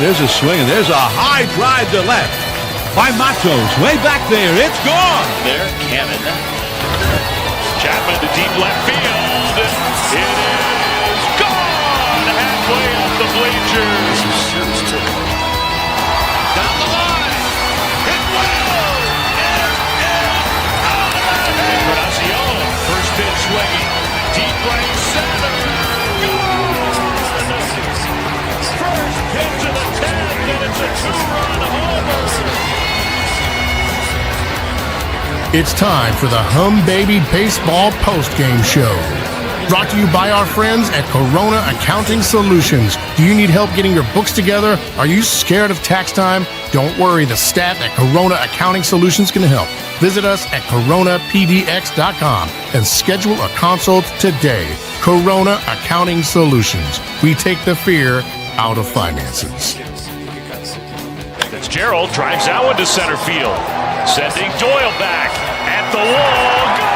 there's a swing, and there's a high drive to left by Matos. Way back there. It's gone. There, Cannon. Chapman to deep left field. It is gone. Halfway up the bleachers. Down the line. Hit well. It is out of here. Encarnacion. First pitch swinging. Deep right center. First pitch of the 10th, and it's a two-run homer. It's time for the Hum Baby Baseball Postgame Show. Brought to you by our friends at Corona Accounting Solutions. Do you need help getting your books together? Are you scared of tax time? Don't worry, the staff at Corona Accounting Solutions can help. Visit us at coronapdx.com and schedule a consult today. Corona Accounting Solutions. We take the fear out of finances. Fitzgerald drives that one to center field, sending Doyle back at the wall. Gone!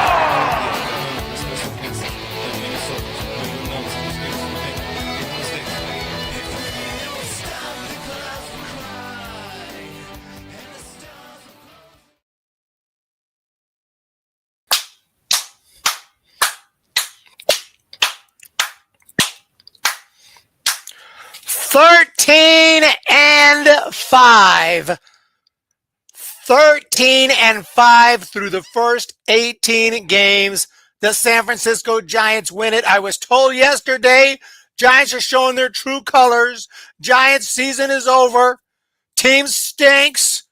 Thirteen and five through the first 18 games. The San Francisco Giants win it. I was told yesterday, Giants are showing their true colors. Giants season is over. Team stinks.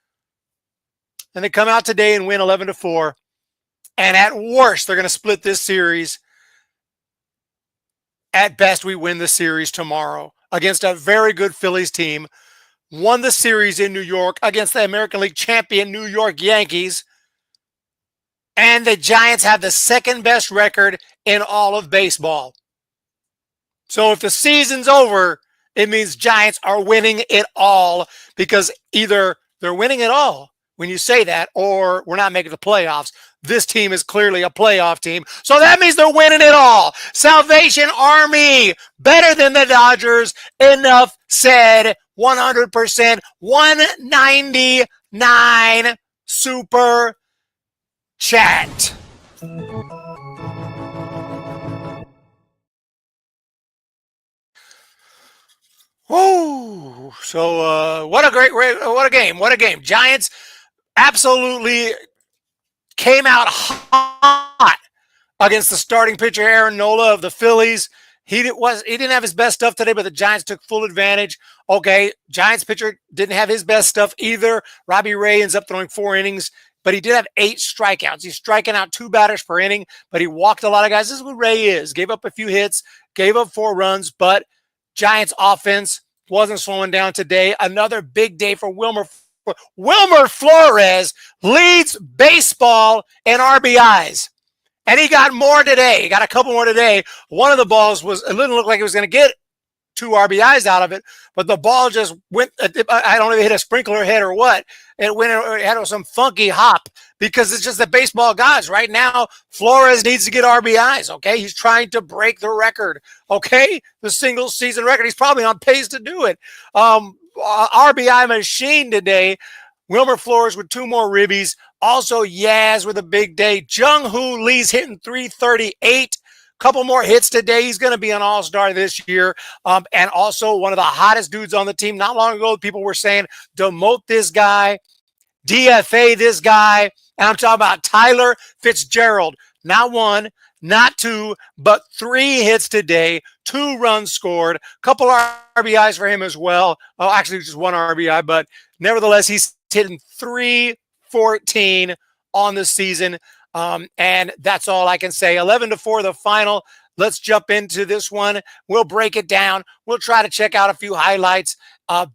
And they come out today and win 11-4. And at worst, they're going to split this series. At best, we win the series tomorrow against a very good Phillies team. Won the series in New York against the American League champion New York Yankees. And the Giants have the second best record in all of baseball. So if the season's over, it means Giants are winning it all, because either they're winning it all when you say that, or we're not making the playoffs. This team is clearly a playoff team. So that means they're winning it all. Salvation Army, better than the Dodgers. Enough said. 100%. 199 super chat. Woo! So what a game. Giants absolutely came out hot against the starting pitcher Aaron Nola of the Phillies. He didn't have his best stuff today, but the Giants took full advantage. Okay, Giants pitcher didn't have his best stuff either. Robbie Ray ends up throwing 4 innings, but he did have 8 strikeouts. He's striking out 2 batters per inning, but he walked a lot of guys. This is what Ray is. Gave up a few hits, gave up 4 runs, but Giants offense wasn't slowing down today. Another big day for Wilmer Flores. Leads baseball in RBIs. And he got more today. He got a couple more today. One of the balls it didn't look like he was going to get 2 RBIs out of it, but the ball just went, I don't know if it hit a sprinkler head or what. It had some funky hop, because it's just the baseball guys. Right now, Flores needs to get RBIs, okay? He's trying to break the record, okay? The single season record. He's probably on pace to do it. RBI machine today. Wilmer Flores with 2 more ribbies. Also, Yaz with a big day. Jung-Hoo Lee's hitting 338. Couple more hits today. He's going to be an all-star this year. And also one of the hottest dudes on the team. Not long ago, people were saying, demote this guy, DFA this guy. And I'm talking about Tyler Fitzgerald. Not 1, not 2, but 3 hits today. 2 runs scored. Couple RBIs for him as well. Oh, actually, just 1 RBI. But nevertheless, he's hitting 314 on the season. And that's all I can say. 11-4, the final. Let's jump into this one. We'll break it down. We'll try to check out a few highlights.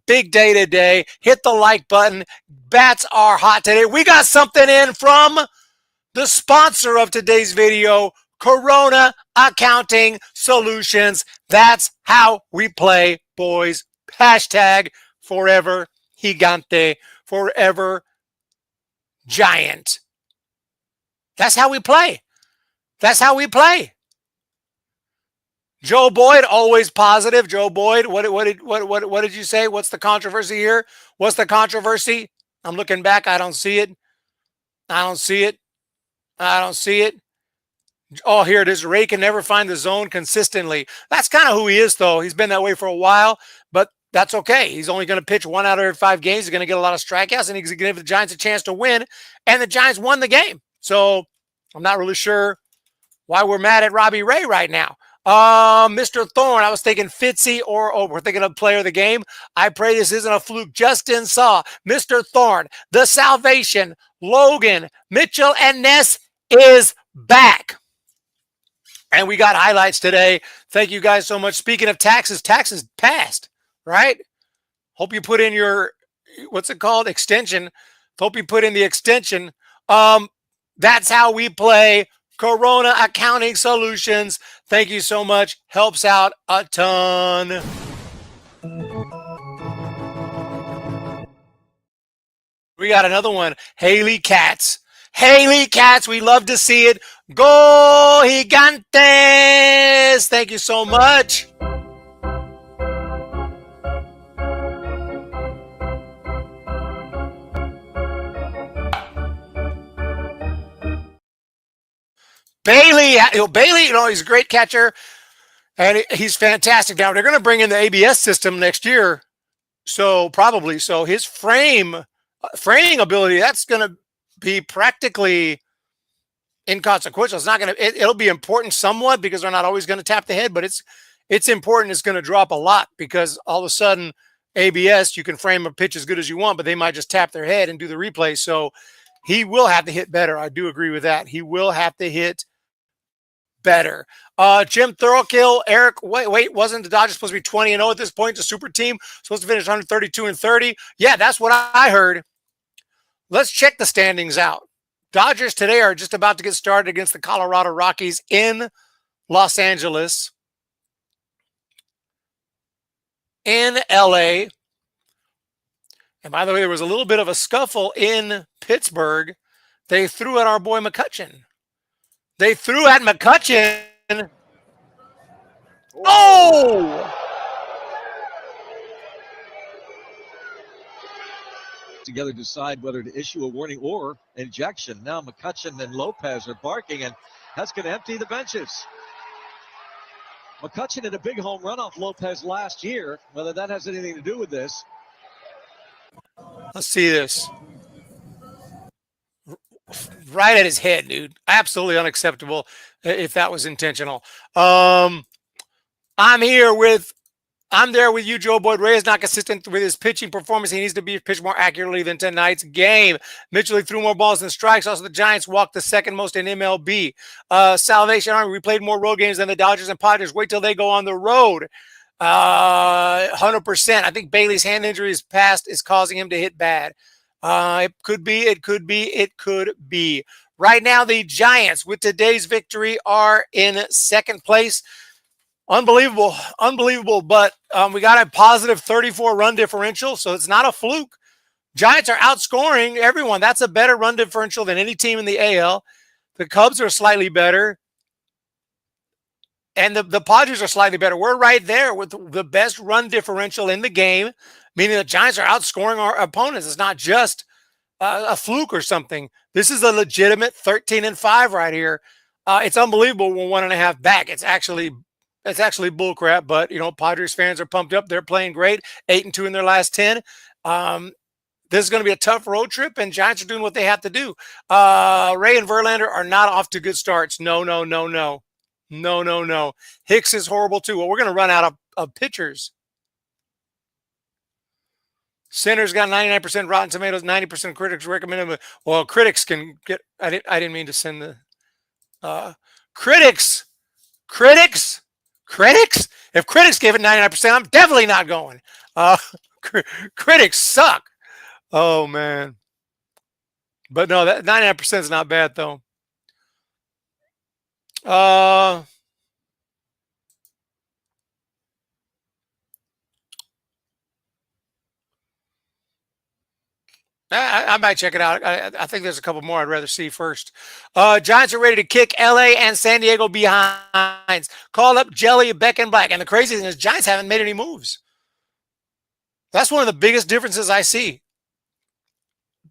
Big day today. Hit the like button. Bats are hot today. We got something in from the sponsor of today's video, Corona Accounting Solutions. That's how we play, boys. Hashtag forever gigante. Forever giant. That's how we play. That's how we play. Joe Boyd, always positive. Joe Boyd, what did you say? What's the controversy here? What's the controversy? I'm looking back. I don't see it. I don't see it. I don't see it. Oh, here it is. Ray can never find the zone consistently. That's kind of who he is, though. He's been that way for a while, but that's okay. He's only going to pitch 1 out of every 5 games. He's going to get a lot of strikeouts, and he's going to give the Giants a chance to win. And the Giants won the game. So I'm not really sure why we're mad at Robbie Ray right now. Mr. Thorne, I was thinking Fitzy or we're thinking of player of the game. I pray this isn't a fluke. Justin Saw, Mr. Thorne, the Salvation, Logan, Mitchell, and Ness is back. And we got highlights today. Thank you guys so much. Speaking of taxes passed, right? Hope you put in your, what's it called? Extension. Hope you put in the extension. That's how we play Corona Accounting Solutions. Thank you so much. Helps out a ton. We got another one. Haley Katz. Haley Katz, we love to see it. Go Gigantes! Thank you so much. Bailey, he's a great catcher, and he's fantastic. Now, they're going to bring in the ABS system next year, so probably. So his framing ability, that's going to be practically inconsequential. It's not going to, it'll be important somewhat because they're not always going to tap the head, but it's important. It's going to drop a lot because all of a sudden ABS, you can frame a pitch as good as you want, but they might just tap their head and do the replay. So he will have to hit better. I do agree with that. He will have to hit better. Jim Thorokill, Eric, wait, wasn't the Dodgers supposed to be 20-0 at this point? The super team supposed to finish 132-30. Yeah, that's what I heard. Let's check the standings out. Dodgers today are just about to get started against the Colorado Rockies in Los Angeles, in LA. And by the way, there was a little bit of a scuffle in Pittsburgh. They threw at our boy McCutchen. They threw at McCutchen. Oh! Together decide whether to issue a warning or injection. Now McCutchen and Lopez are barking, and that's going to empty the benches. McCutchen had a big home run off Lopez last year. Whether that has anything to do with this. Let's see this. Right at his head, dude. Absolutely unacceptable if that was intentional. I'm there with you, Joe Boyd. Ray is not consistent with his pitching performance. He needs to be pitched more accurately than tonight's game. Mitchell threw more balls than strikes. Also, the Giants walked the second most in MLB. Salvation Army, we played more road games than the Dodgers and Padres. Wait till they go on the road. 100%. I think Bailey's hand injury is causing him to hit bad. It could be. Right now, the Giants, with today's victory, are in second place. Unbelievable. But we got a positive 34 run differential, so it's not a fluke. Giants are outscoring everyone. That's a better run differential than any team in the AL. The Cubs are slightly better. And the Padres are slightly better. We're right there with the best run differential in the game, meaning the Giants are outscoring our opponents. It's not just a fluke or something. This is a legitimate 13-5 right here. It's unbelievable we're 1.5 back. It's actually bullcrap, but, Padres fans are pumped up. They're playing great, 8-2 in their last 10. This is going to be a tough road trip, and Giants are doing what they have to do. Ray and Verlander are not off to good starts. No. Hicks is horrible too. Well, we're going to run out of pitchers. Center's got 99% Rotten Tomatoes, 90% critics recommend him. Well, critics can get. I didn't mean to send the critics. If critics gave it 99%, I'm definitely not going. Critics suck. Oh man. But no, that 99% is not bad though. I might check it out. I think there's a couple more I'd rather see first. Giants are ready to kick LA and San Diego behind. Call up Jelly, Beck, and Black. And the crazy thing is Giants haven't made any moves. That's one of the biggest differences I see.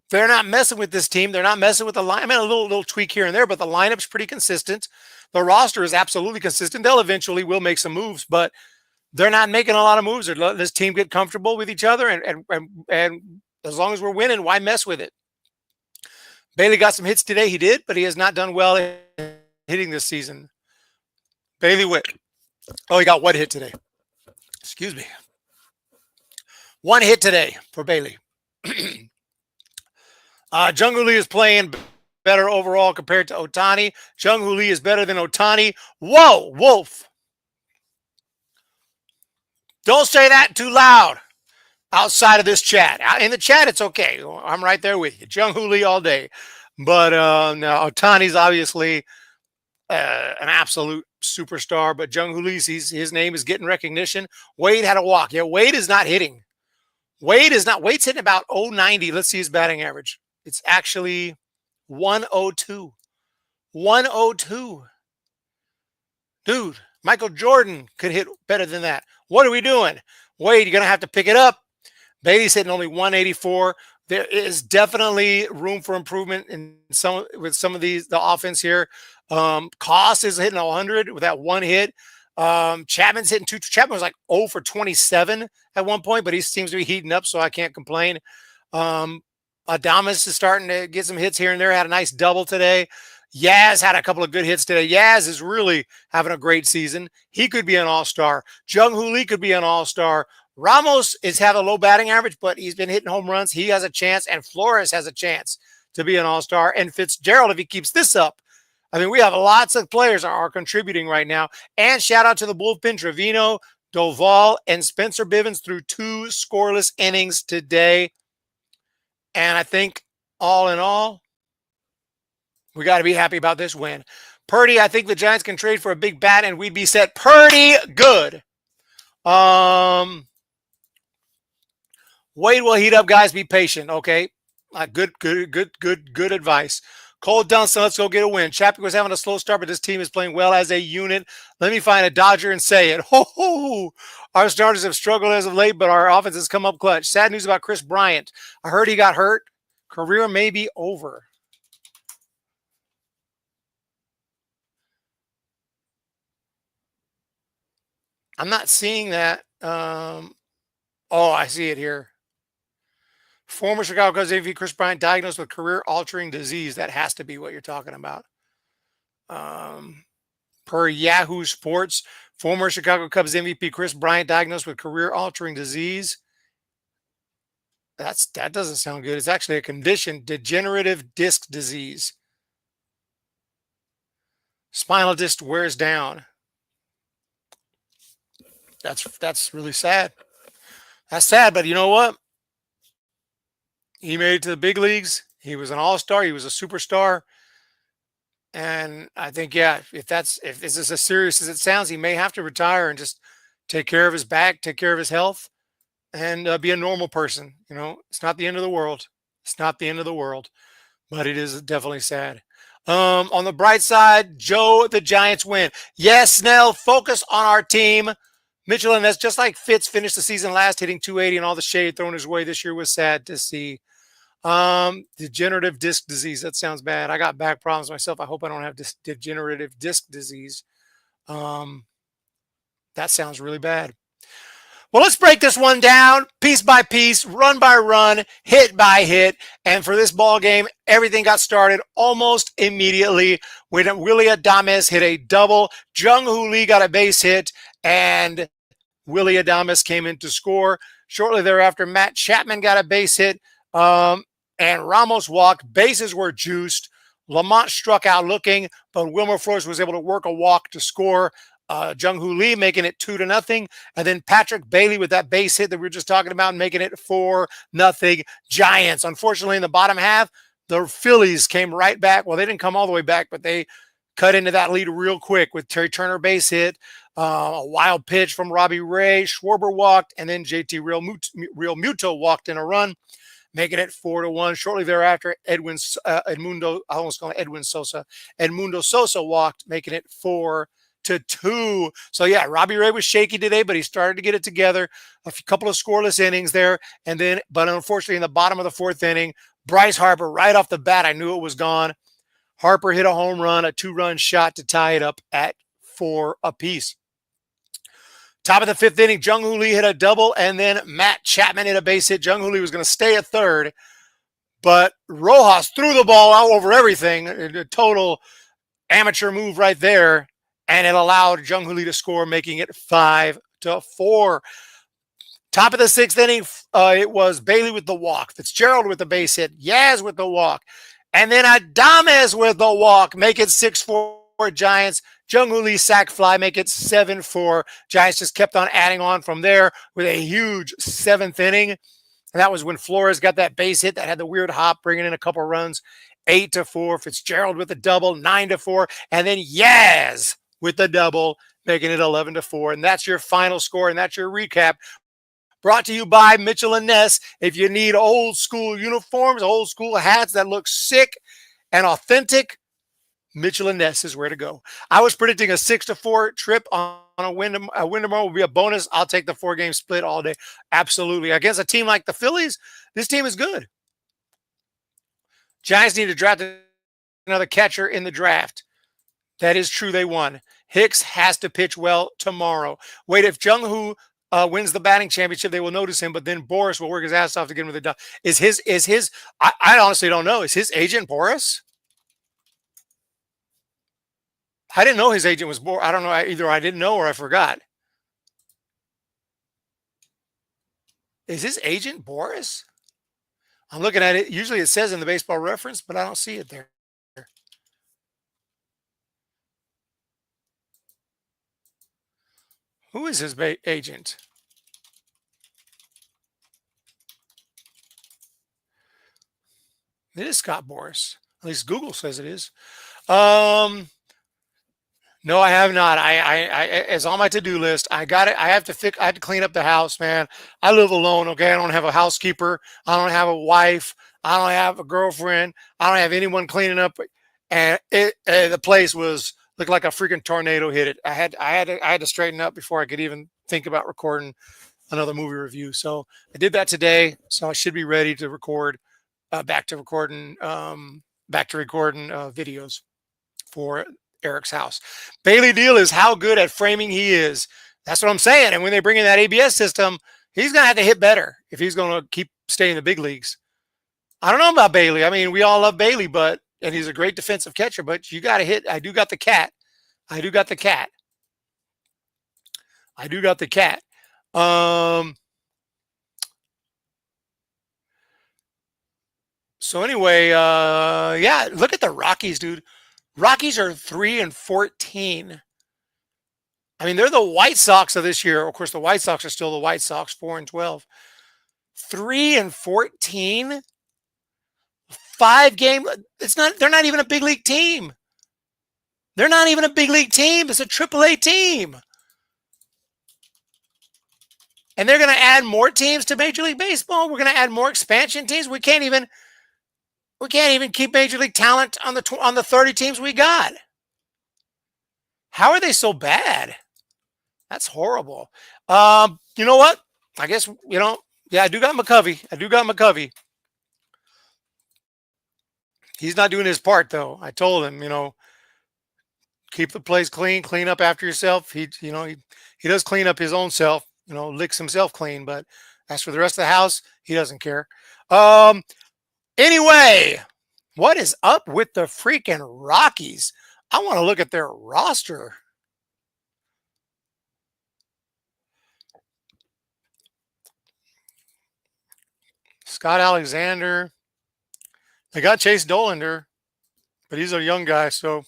They're not messing with this team. They're not messing with the line. I mean, a little tweak here and there, but the lineup's pretty consistent. The roster is absolutely consistent. They'll eventually will make some moves, but they're not making a lot of moves. They're letting this team get comfortable with each other, and as long as we're winning, why mess with it? Bailey got some hits today. He did, but he has not done well in hitting this season. Bailey Witt. Oh, he got one hit today. Excuse me. One hit today for Bailey. Jung-Hoo Lee is playing better overall compared to Ohtani. Jung-Hoo Lee is better than Ohtani. Whoa, Wolf. Don't say that too loud outside of this chat. In the chat, it's okay. I'm right there with you. Jung-Hoo Lee all day. But no, Ohtani's obviously an absolute superstar, but Jung-Hoo Lee's, his name is getting recognition. Wade had a walk. Yeah, Wade is not hitting. Wade's hitting about 090. Let's see his batting average. It's actually 102. 102. Dude, Michael Jordan could hit better than that. What are we doing? Wade, you're going to have to pick it up. Bailey's hitting only 184. There is definitely room for improvement in some of the offense here. Koss is hitting 100 with that one hit. Chapman's hitting 2. Chapman was like 0 for 27 at one point, but he seems to be heating up, so I can't complain. Adames is starting to get some hits here and there. Had a nice double today. Yaz had a couple of good hits today. Yaz is really having a great season. He could be an all-star. Jung-Hoo Lee could be an all-star. Ramos is having a low batting average, but he's been hitting home runs. He has a chance, and Flores has a chance to be an all-star. And Fitzgerald, if he keeps this up, I mean, we have lots of players are contributing right now. And shout out to the bullpen, Trevino, Doval, and Spencer Bivens through 2 scoreless innings today. And I think all in all, we got to be happy about this win. Purdy, I think the Giants can trade for a big bat and we'd be set pretty good. Wade will heat up, guys. Be patient, okay? Good advice. Cole Dunston, let's go get a win. Chapman was having a slow start, but this team is playing well as a unit. Let me find a Dodger and say it. Ho, ho. Our starters have struggled as of late, but our offense has come up clutch. Sad news about Chris Bryant. I heard he got hurt. Career may be over. I'm not seeing that. Oh, I see it here. Former Chicago Cubs MVP Chris Bryant diagnosed with career-altering disease. That has to be what you're talking about. Per Yahoo Sports, former Chicago Cubs MVP Chris Bryant diagnosed with career-altering disease. That doesn't sound good. It's actually a condition, degenerative disc disease. Spinal disc wears down. That's really sad. That's sad, but you know what? He made it to the big leagues. He was an all-star. He was a superstar. And I think, yeah, if this is as serious as it sounds, he may have to retire and just take care of his back, take care of his health, and be a normal person. You know, it's not the end of the world. It's not the end of the world, but it is definitely sad. On the bright side, Joe, the Giants win. Yes, Snell, focus on our team. Mitchell, and that's just like Fitz finished the season last, hitting 280, and all the shade thrown his way this year was sad to see. Degenerative disc disease. That sounds bad. I got back problems myself. I hope I don't have degenerative disc disease. That sounds really bad. Well, let's break this one down piece by piece, run by run, hit by hit. And for this ball game, everything got started almost immediately when Willie Adames hit a double. Jung-Hoo Lee got a base hit, and Willie Adames came in to score. Shortly thereafter, Matt Chapman got a base hit, and Ramos walked. Bases were juiced. Lamont struck out looking, but Wilmer Flores was able to work a walk to score. Jung-Hoo Lee making it 2-0, and then Patrick Bailey with that base hit that we were just talking about, making it 4-0 Giants. Unfortunately, in the bottom half, the Phillies came right back. Well, they didn't come all the way back, but they cut into that lead real quick with Terry Turner base hit, a wild pitch from Robbie Ray, Schwarber walked, and then JT Real Muto walked in a run. making it 4-1. Shortly thereafter, Edmundo, I almost call him Edwin Sosa. Edmundo Sosa walked, making it 4-2. So yeah, Robbie Ray was shaky today, but he started to get it together. Couple of scoreless innings there, but unfortunately, in the bottom of the fourth inning, Bryce Harper, right off the bat, I knew it was gone. Harper hit a home run, a 2-run shot to tie it up at 4 apiece. Top of the fifth inning, Jung-Hoo Lee hit a double, and then Matt Chapman hit a base hit. Jung-Hoo Lee was going to stay at third, but Rojas threw the ball out over everything. A total amateur move right there, and it allowed Jung-Hoo Lee to score, making it 5-4. Top of the sixth inning, it was Bailey with the walk, Fitzgerald with the base hit, Yaz with the walk, and then Adames with the walk, make it 6-4 Giants. Jung-Hoo Lee sac fly, make it 7-4. Giants just kept on adding on from there with a huge seventh inning. And that was when Flores got that base hit that had the weird hop, bringing in a couple runs. 8-4. Fitzgerald with the double, 9-4. And then Yaz with the double, making it 11-4. And that's your final score, and that's your recap. Brought to you by Mitchell & Ness. If you need old school uniforms, old school hats that look sick and authentic, Mitchell & Ness is where to go. I was predicting a 6-4 trip on a win tomorrow will be a bonus. I'll take the 4-game split all day. Absolutely. Against a team like the Phillies, this team is good. Giants need to draft another catcher in the draft. That is true. They won. Hicks has to pitch well tomorrow. Wait, if Jung-Hoo wins the batting championship, they will notice him, but then Boris will work his ass off to get him with the done. I honestly don't know. Is his agent Boris? I didn't know his agent was Boris. I don't know. Either I didn't know or I forgot. Is his agent Boris? I'm looking at it. Usually it says in the Baseball Reference, but I don't see it there. Who is his agent? It is Scott Boris. At least Google says it is. No, I have not. It's on my to-do list. I got it. I have to clean up the house, man. I live alone. Okay. I don't have a housekeeper. I don't have a wife. I don't have a girlfriend. I don't have anyone cleaning up. And the place looked like a freaking tornado hit it. I had to straighten up before I could even think about recording another movie review. So I did that today. So I should be ready to record, back to recording videos for Eric's house. Bailey Deal is how good at framing he is. That's what I'm saying. And when they bring in that ABS system, he's going to have to hit better if he's going to keep staying in the big leagues. I don't know about Bailey. I mean, we all love Bailey, and he's a great defensive catcher, but you got to hit. I do got the cat. So anyway, yeah, look at the Rockies, dude. Rockies are 3-14. I mean, they're the White Sox of this year. Of course, the White Sox are still the White Sox, 4-12. 3-14. 5-game. They're not even a big league team. It's a AAA team. And they're going to add more teams to Major League Baseball. We're going to add more expansion teams. We can't even keep Major League talent on the 30 teams we got. How are they so bad? That's horrible. You know what? I guess, yeah, I do got McCovey. He's not doing his part, though. I told him, keep the place clean, clean up after yourself. He does clean up his own self, licks himself clean. But as for the rest of the house, he doesn't care. Anyway, what is up with the freaking Rockies? I want to look at their roster. Scott Alexander. They got Chase Dollander, but he's a young guy. So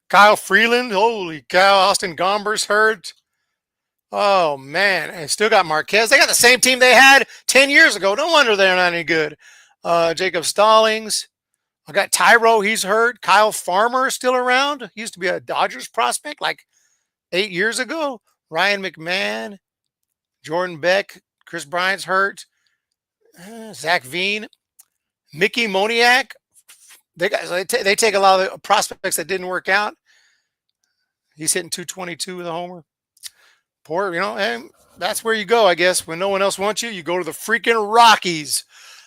Kyle Freeland, holy cow. Austin Gomber's hurt. Oh, man. And still got Marquez. They got the same team they had 10 years ago. No wonder they're not any good. Jacob Stallings. I got Tyro. He's hurt. Kyle Farmer is still around. He used to be a Dodgers prospect like 8 years ago. Ryan McMahon. Jordan Beck. Chris Bryant's hurt. Zach Veen, Mickey Moniak. They take a lot of the prospects that didn't work out. He's hitting 222 with a homer. Poor, and that's where you go, I guess. When no one else wants you, you go to the freaking Rockies.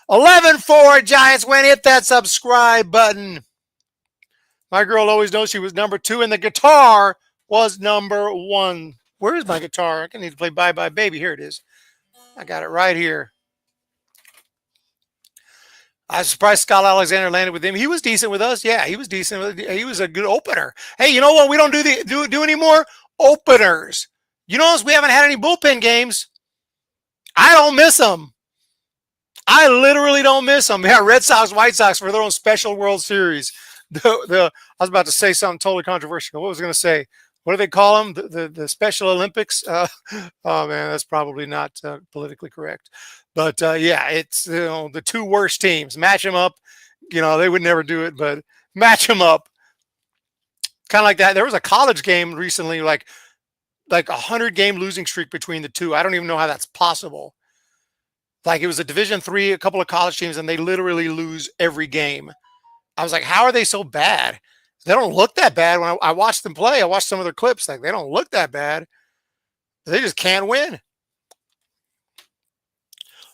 11-4, Giants win. Hit that subscribe button. My girl always knows she was number 2, and the guitar was number 1. Where is my guitar? I need to play Bye Bye Baby. Here it is. I got it right here. I was surprised Scott Alexander landed with him. He was decent with us. Yeah, he was decent. He was a good opener. Hey, you know what? We don't do anymore? Openers. You notice we haven't had any bullpen games. I don't miss them. I literally don't miss them. Yeah, Red Sox, White Sox for their own special World Series. I was about to say something totally controversial. What was I going to say? What do they call them? The Special Olympics? Oh, man, that's probably not politically correct. But, yeah, it's the 2 worst teams. Match them up. They would never do it, but match them up. Kind of like that. There was a college game recently, like 100-game losing streak between the 2. I don't even know how that's possible. Like it was a Division III, a couple of college teams, and they literally lose every game. I was like, how are they so bad? They don't look that bad. When I watched them play, I watched some of their clips. Like they don't look that bad. They just can't win.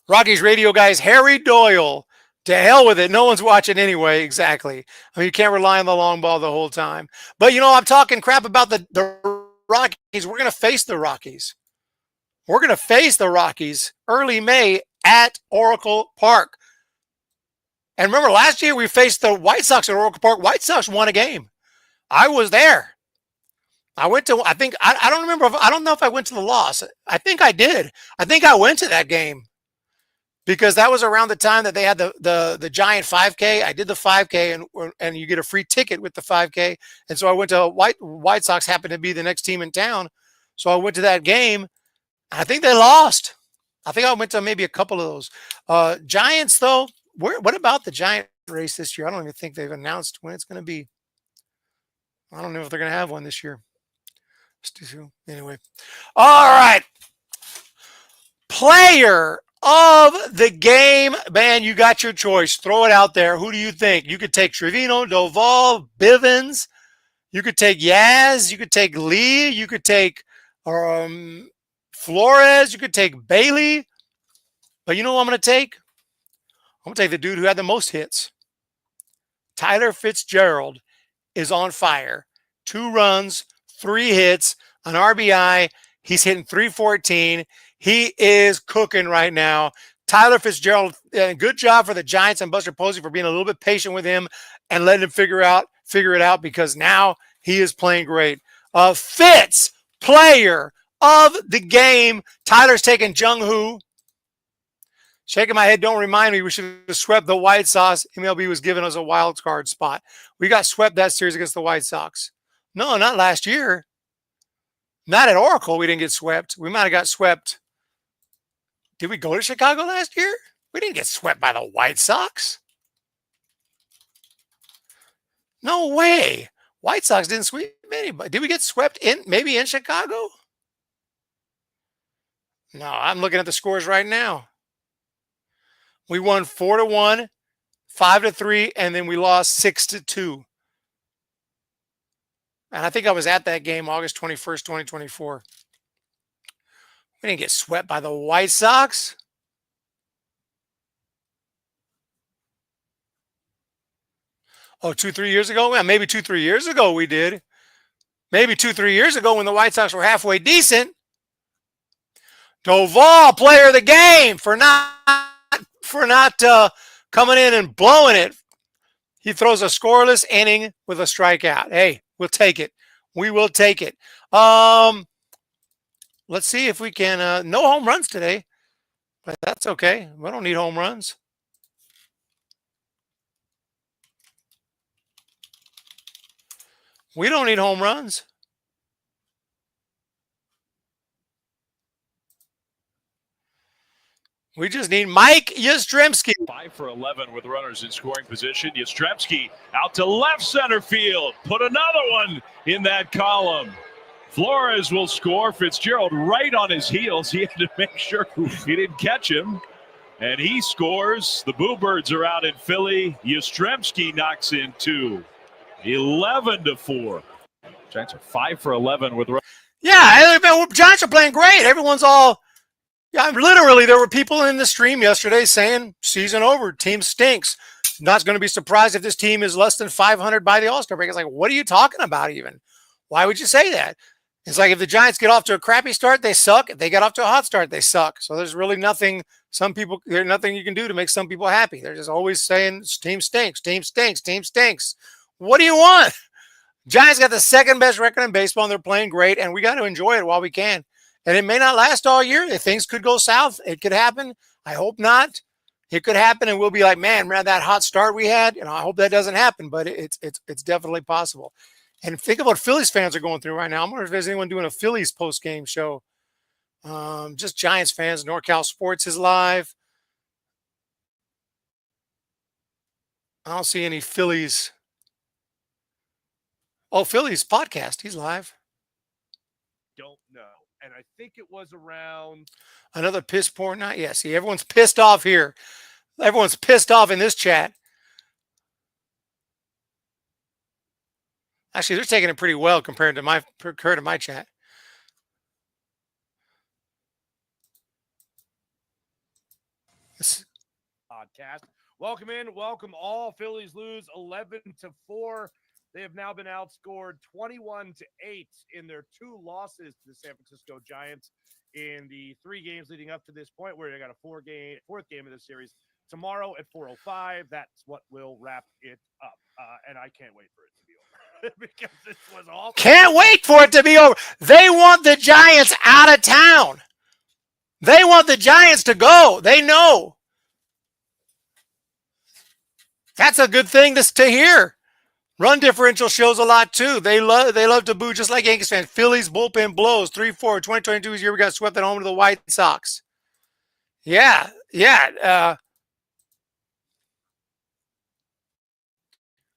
Rockies radio guys, Harry Doyle. To hell with it. No one's watching anyway. Exactly. I mean, you can't rely on the long ball the whole time. But, I'm talking crap about the Rockies. We're going to face the Rockies. We're going to face the Rockies early May at Oracle Park. And remember, last year we faced the White Sox at Oracle Park. White Sox won a game. I was there. I went to, I don't remember. I don't know if I went to the loss. I think I did. I think I went to that game because that was around the time that they had the giant 5K. I did the 5K and you get a free ticket with the 5K. And so I went to White Sox happened to be the next team in town. So I went to that game. I think they lost. I think I went to maybe a couple of those. Giants, though, what about the Giant race this year? I don't even think they've announced when it's going to be. I don't know if they're going to have one this year. Anyway. All right. Player of the game. Man, you got your choice. Throw it out there. Who do you think? You could take Trevino, Doval, Bivens. You could take Yaz. You could take Lee. You could take Flores. You could take Bailey. But you know what I'm going to take? I'm going to take the dude who had the most hits. Tyler Fitzgerald is on fire. 2 runs, 3 hits, an RBI. He's hitting .314. He is cooking right now. Tyler Fitzgerald, good job for the Giants and Buster Posey for being a little bit patient with him and letting him figure it out because now he is playing great. Fitz, player of the game. Tyler's taking Jung-Hoo. Shaking my head, don't remind me we should have swept the White Sox. MLB was giving us a wild card spot. We got swept that series against the White Sox. No, not last year. Not at Oracle, we didn't get swept. We might have got swept. Did we go to Chicago last year? We didn't get swept by the White Sox. No way. White Sox didn't sweep anybody. Did we get swept maybe in Chicago? No, I'm looking at the scores right now. We won 4-1, 5-3, and then we lost 6-2. And I think I was at that game August 21st, 2024. We didn't get swept by the White Sox. Oh, 2-3 years ago? Well, maybe 2-3 years ago we did. Maybe 2-3 years ago when the White Sox were halfway decent. Doval, player of the game, for not coming in and blowing it. He throws a scoreless inning with a strikeout. Hey, we'll take it. We will take it. Let's see if we can. No home runs today, but that's okay. We don't need home runs. We don't need home runs. We just need Mike Yastrzemski. 5 for 11 with runners in scoring position. Yastrzemski out to left center field. Put another one in that column. Flores will score. Fitzgerald right on his heels. He had to make sure he didn't catch him. And he scores. The Boo Birds are out in Philly. Yastrzemski knocks in 2. 11-4. Giants are 5 for 11 with. Yeah, Giants are playing great. Everyone's all. Yeah, literally, there were people in the stream yesterday saying, season over, team stinks. Not going to be surprised if this team is less than 500 by the All-Star break. It's like, what are you talking about even? Why would you say that? It's like if the Giants get off to a crappy start, they suck. If they get off to a hot start, they suck. So there's really nothing, there's nothing you can do to make some people happy. They're just always saying, team stinks, team stinks, team stinks. What do you want? Giants got the second best record in baseball, and they're playing great, and we got to enjoy it while we can. And it may not last all year. If things could go south, it could happen. I hope not. It could happen, and we'll be like, man, remember that hot start we had? I hope that doesn't happen, but it's definitely possible. And think of what Phillies fans are going through right now. I'm wondering if there's anyone doing a Phillies post-game show. Just Giants fans. NorCal Sports is live. I don't see any Phillies. Oh, Phillies podcast. He's live. Don't know. And I think it was around. Another piss poor night. Yeah, see, everyone's pissed off here. Everyone's pissed off in this chat. Actually, they're taking it pretty well compared to my chat. Podcast. Welcome in. Welcome all. Phillies lose 11-4. They have now been outscored 21-8 in their 2 losses to the San Francisco Giants in the 3 games leading up to this point, where they got a fourth game of the series tomorrow at 4:05. That's what will wrap it up. And I can't wait for it to be over because this was awful. Can't wait for it to be over. They want the Giants out of town. They want the Giants to go. They know. That's a good thing to hear. Run differential shows a lot too. They love to boo just like Yankees fans. Phillies bullpen blows 3-4. 2022 is the year we got swept at home to the White Sox. Yeah.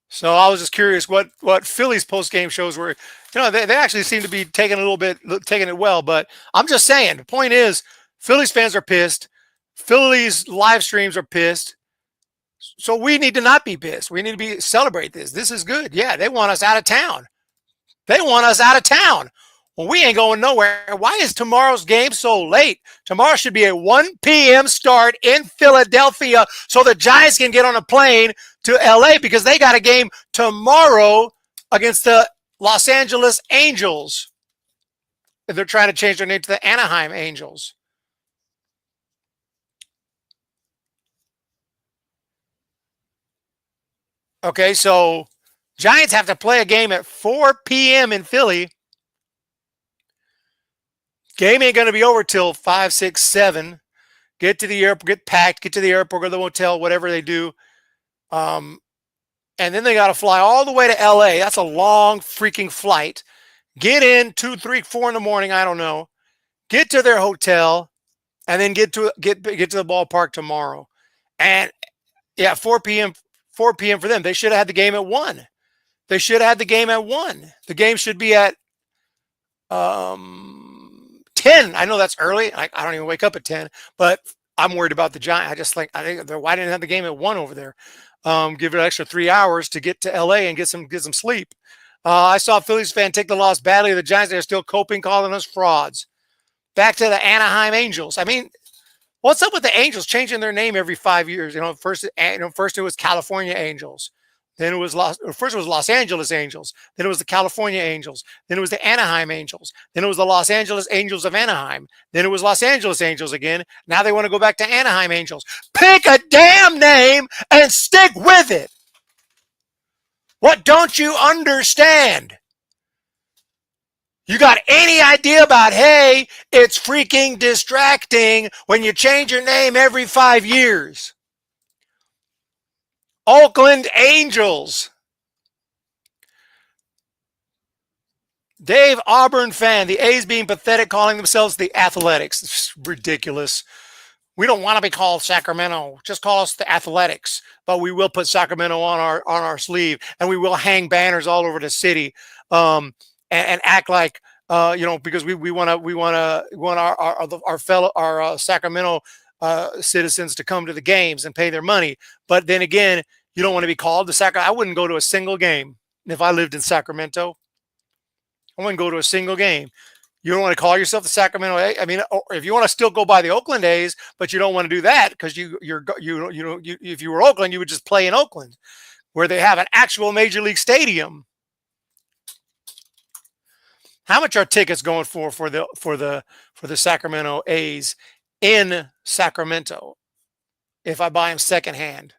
So I was just curious what Phillies post-game shows were. They actually seem to be taking it well. But I'm just saying, the point is, Phillies fans are pissed. Phillies live streams are pissed. So we need to not be pissed. We need to celebrate this. This is good. Yeah, they want us out of town. Well, we ain't going nowhere. Why is tomorrow's game so late? Tomorrow should be a 1 p.m. start in Philadelphia so the Giants can get on a plane to L.A. because they got a game tomorrow against the Los Angeles Angels. They're trying to change their name to the Anaheim Angels. Okay, so Giants have to play a game at 4 p.m. in Philly. Game ain't going to be over till 5, 6, 7. Get to the airport, get packed, get to the airport, go to the hotel, whatever they do. And then they got to fly all the way to L.A. That's a long freaking flight. Get in 2, 3, 4 in the morning, I don't know. Get to their hotel, and then get to the ballpark tomorrow. And, yeah, 4 p.m. for them. They should have had the game at 1. The game should be at 10. I know that's early. I don't even wake up at 10, but I'm worried about the Giants. I think why didn't they have the game at 1 over there? Give it an extra 3 hours to get to LA and get some sleep. I saw a Phillies fan take the loss badly. The Giants are still coping, calling us frauds. Back to the Anaheim Angels. I mean, what's up with the Angels changing their name every 5 years? First it was California Angels. Then it was Los Angeles Angels. Then it was the California Angels. Then it was the Anaheim Angels. Then it was the Los Angeles Angels of Anaheim. Then it was Los Angeles Angels again. Now they want to go back to Anaheim Angels. Pick a damn name and stick with it. What don't you understand? You got any idea about, hey, it's freaking distracting when you change your name every 5 years? Oakland Angels. Dave, Auburn fan. The A's being pathetic, calling themselves the Athletics. It's ridiculous. We don't want to be called Sacramento. Just call us the Athletics. But we will put Sacramento on our sleeve, and we will hang banners all over the city, and act like because we want our Sacramento citizens to come to the games and pay their money. But then again, you don't want to be called to Sacramento. I wouldn't go to a single game if I lived in Sacramento. I wouldn't go to a single game. You don't want to call yourself the Sacramento A's. I mean, if you want to still go by the Oakland A's, but you don't want to do that because if you were Oakland, you would just play in Oakland, where they have an actual major league stadium. How much are tickets going for the Sacramento A's in Sacramento if I buy them secondhand?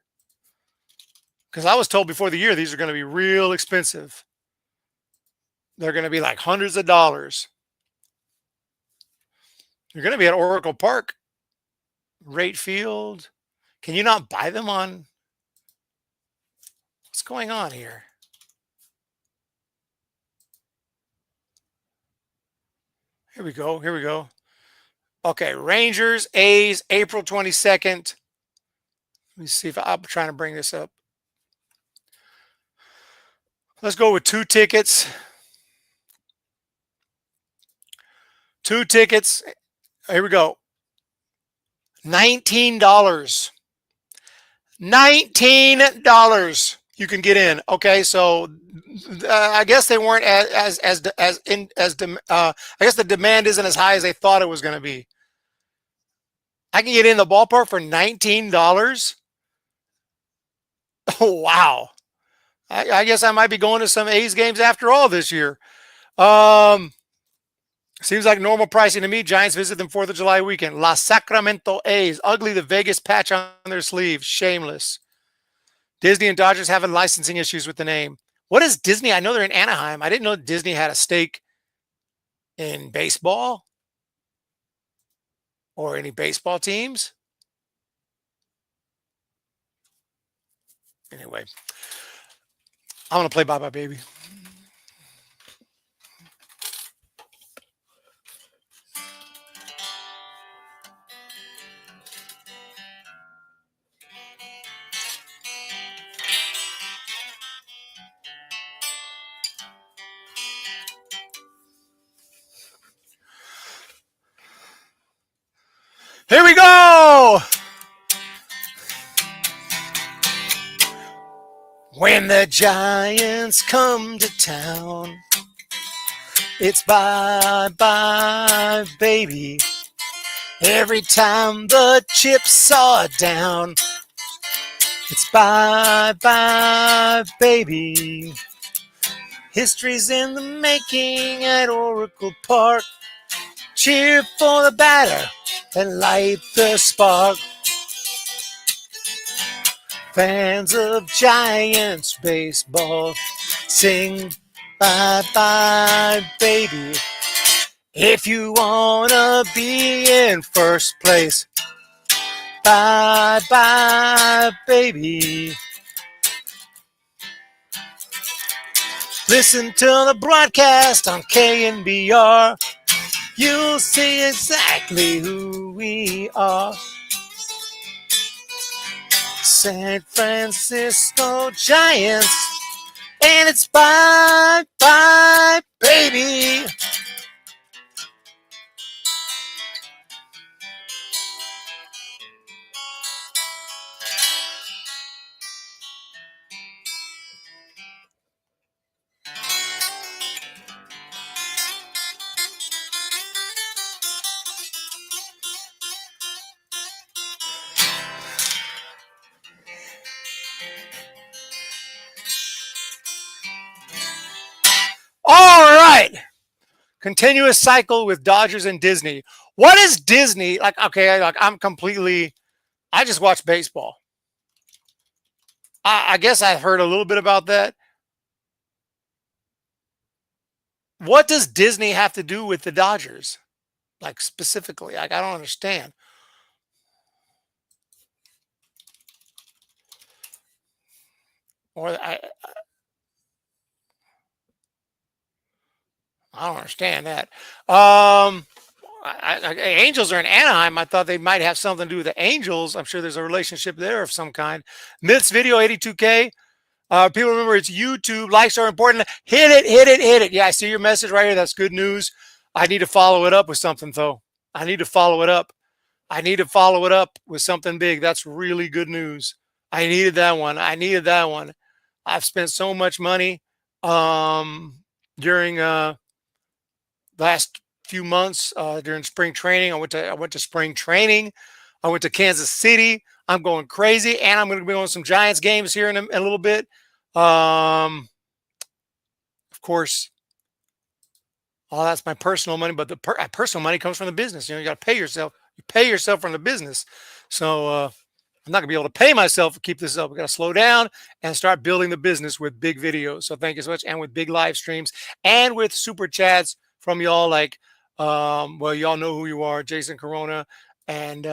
Because I was told before the year these are going to be real expensive. They're going to be like hundreds of dollars. You're going to be at Oracle Park, Rate Field. Can you not buy them on? What's going on here? Here we go. Here we go. Okay, Rangers, A's, April 22nd. Let me see if I'm trying to bring this up. Let's go with 2 tickets. 2 tickets. Here we go. $19. $19 you can get in. Okay, so I guess they weren't I guess the demand isn't as high as they thought it was going to be. I can get in the ballpark for $19. Oh wow! I guess I might be going to some A's games after all this year. Seems like normal pricing to me. Giants visit them 4th of July weekend. La Sacramento A's. Ugly, the Vegas patch on their sleeve. Shameless. Disney and Dodgers having licensing issues with the name. What is Disney? I know they're in Anaheim. I didn't know Disney had a stake in baseball or any baseball teams. Anyway, I'm going to play Bye Bye Baby. Here we go. When the Giants come to town, it's bye bye baby. Every time the chips are down, it's bye bye baby. History's in the making at Oracle Park. Cheer for the batter and light the spark. Fans of Giants baseball sing bye bye baby. If you wanna be in first place, bye bye baby. Listen to the broadcast on KNBR. You'll see exactly who we are. San Francisco Giants, and it's bye bye baby. All right. Continuous cycle with Dodgers and Disney. What is Disney? Like, okay, like I just watch baseball. I guess I heard a little bit about that. What does Disney have to do with the Dodgers? Like specifically, like I don't understand. Or I don't understand that. Angels are in Anaheim. I thought they might have something to do with the Angels. I'm sure there's a relationship there of some kind. Myths video 82K. People remember it's YouTube. Likes are important. Hit it, hit it, hit it. Yeah, I see your message right here. That's good news. I need to follow it up with something, though. I need to follow it up. I need to follow it up with something big. That's really good news. I needed that one. I've spent so much money during last few months during spring training. I went to spring training. I went to Kansas City. I'm going crazy, and I'm going to be on some Giants games here in a little bit. Of course, all that's my personal money, but the personal money comes from the business. You got to pay yourself. You pay yourself from the business. So I'm not going to be able to pay myself to keep this up. We got to slow down and start building the business with big videos. So thank you so much, and with big live streams and with super chats from y'all. Like, well, y'all know who you are, Jason Corona, and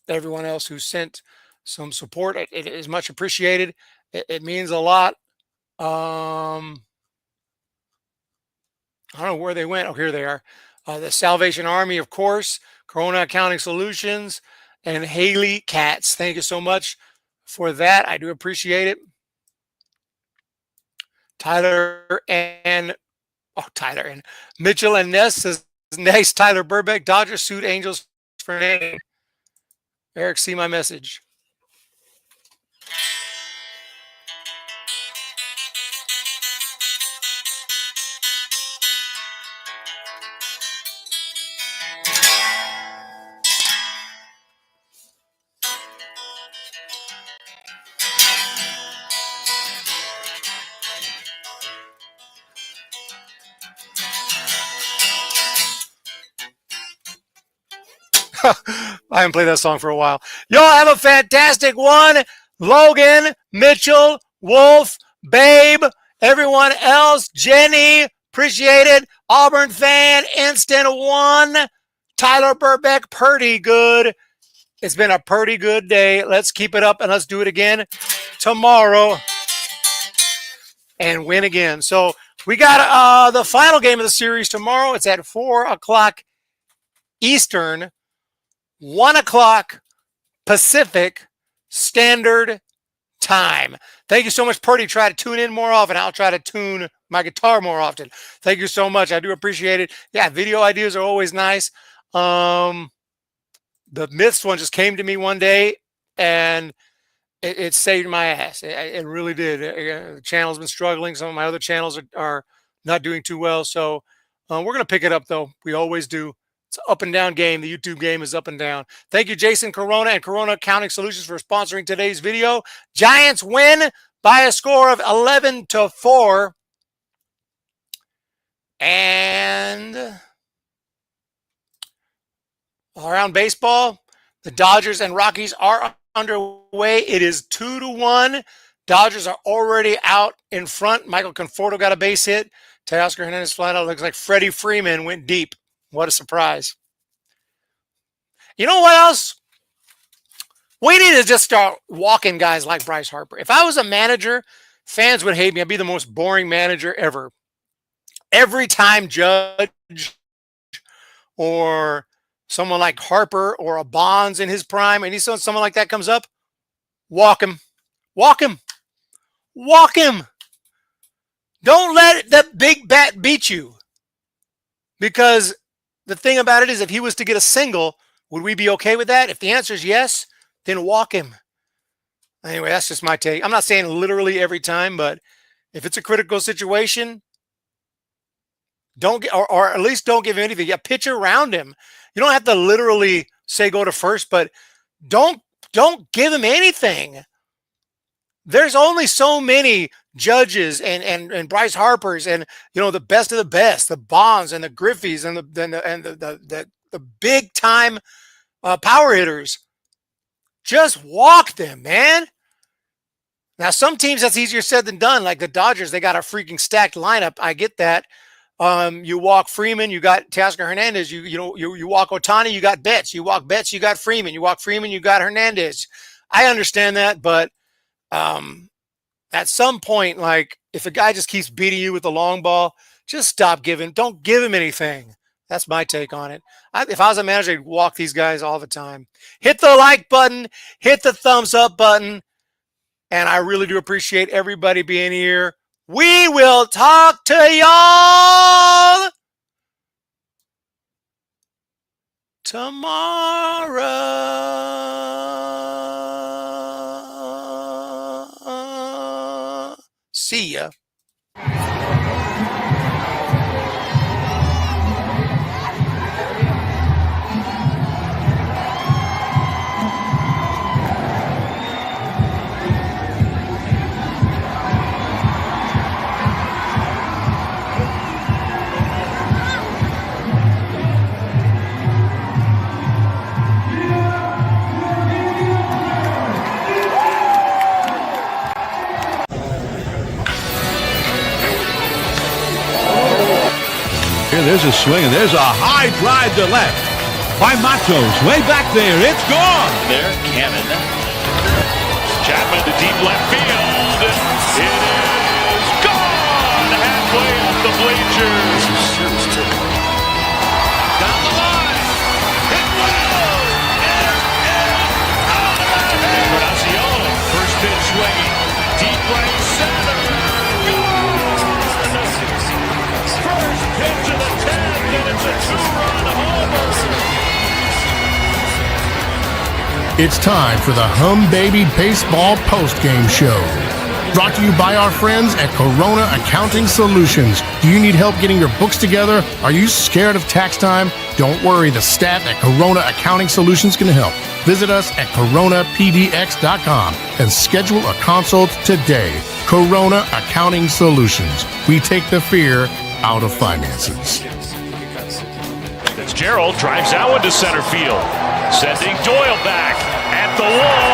everyone else who sent some support. It is much appreciated. It means a lot. I don't know where they went. Oh, here they are. The Salvation Army, of course, Corona Accounting Solutions, and Haley Katz. Thank you so much for that. I do appreciate it. Tyler and Mitchell and Ness says, nice. Tyler Burbeck, Dodgers suit Angels for name. Eric, see my message. I haven't played that song for a while. Y'all have a fantastic one. Logan, Mitchell, Wolf, Babe, everyone else, Jenny, appreciate it. Auburn fan, instant one. Tyler Burbeck, pretty good. It's been a pretty good day. Let's keep it up and let's do it again tomorrow and win again. So we got the final game of the series tomorrow. It's at 4 o'clock Eastern, 1 o'clock Pacific Standard Time. Thank you so much, Purdy. Try to tune in more often. I'll try to tune my guitar more often. Thank you so much. I do appreciate it. Yeah, video ideas are always nice. The Myths one just came to me one day, and it saved my ass. It really did. The channel's been struggling. Some of my other channels are not doing too well. So we're going to pick it up, though. We always do. It's an up and down game. The YouTube game is up and down. Thank you, Jason Corona and Corona Accounting Solutions, for sponsoring today's video. Giants win by a score of 11-4. And around baseball, the Dodgers and Rockies are underway. It is 2-1. Dodgers are already out in front. Michael Conforto got a base hit. Teoscar Hernandez flat out. Looks like Freddie Freeman went deep. What a surprise. You know what else? We need to just start walking guys like Bryce Harper. If I was a manager, fans would hate me. I'd be the most boring manager ever. Every time Judge or someone like Harper or a Bonds in his prime, and someone like that comes up, walk him. Walk him. Walk him. Don't let that big bat beat you. Because the thing about it is, if he was to get a single, would we be okay with that? If the answer is yes, then walk him. Anyway, that's just my take. I'm not saying literally every time, but if it's a critical situation, don't get, or at least don't give him anything. Yeah, pitch around him. You don't have to literally say go to first, but don't give him anything. There's only so many Judges and Bryce Harpers and the best of the best, the Bonds and the Griffeys and the big time power hitters. Just walk them, man. Now some teams that's easier said than done. Like the Dodgers, they got a freaking stacked lineup. I get that. You walk Freeman, you got Teoscar Hernandez. You walk Ohtani, you got Betts. You walk Betts, you got Freeman. You walk Freeman, you got Hernandez. I understand that, but at some point, like if a guy just keeps beating you with the long ball, just stop giving. Don't give him anything. That's my take on it. If I was a manager, I'd walk these guys all the time. Hit the like button, hit the thumbs up button, and I really do appreciate everybody being here. We will talk to y'all tomorrow. See ya. Here, there's a swing, and there's a high drive to left by Matos. Way back there. It's gone. There, Cannon. Chapman to deep left field. It is gone halfway up the bleachers. Down the line. Hit well. It is out of here. Encarnacion, first pitch swinging. Deep right center. Gone! First pitch of the 10th, and it's a two-run homer. It's time for the Hum Baby Baseball Postgame Show. Brought to you by our friends at Corona Accounting Solutions. Do you need help getting your books together? Are you scared of tax time? Don't worry, the staff at Corona Accounting Solutions can help. Visit us at coronapdx.com and schedule a consult today. Corona Accounting Solutions. We take the fear out of finances. Fitzgerald drives that one to center field, sending Doyle back at the wall.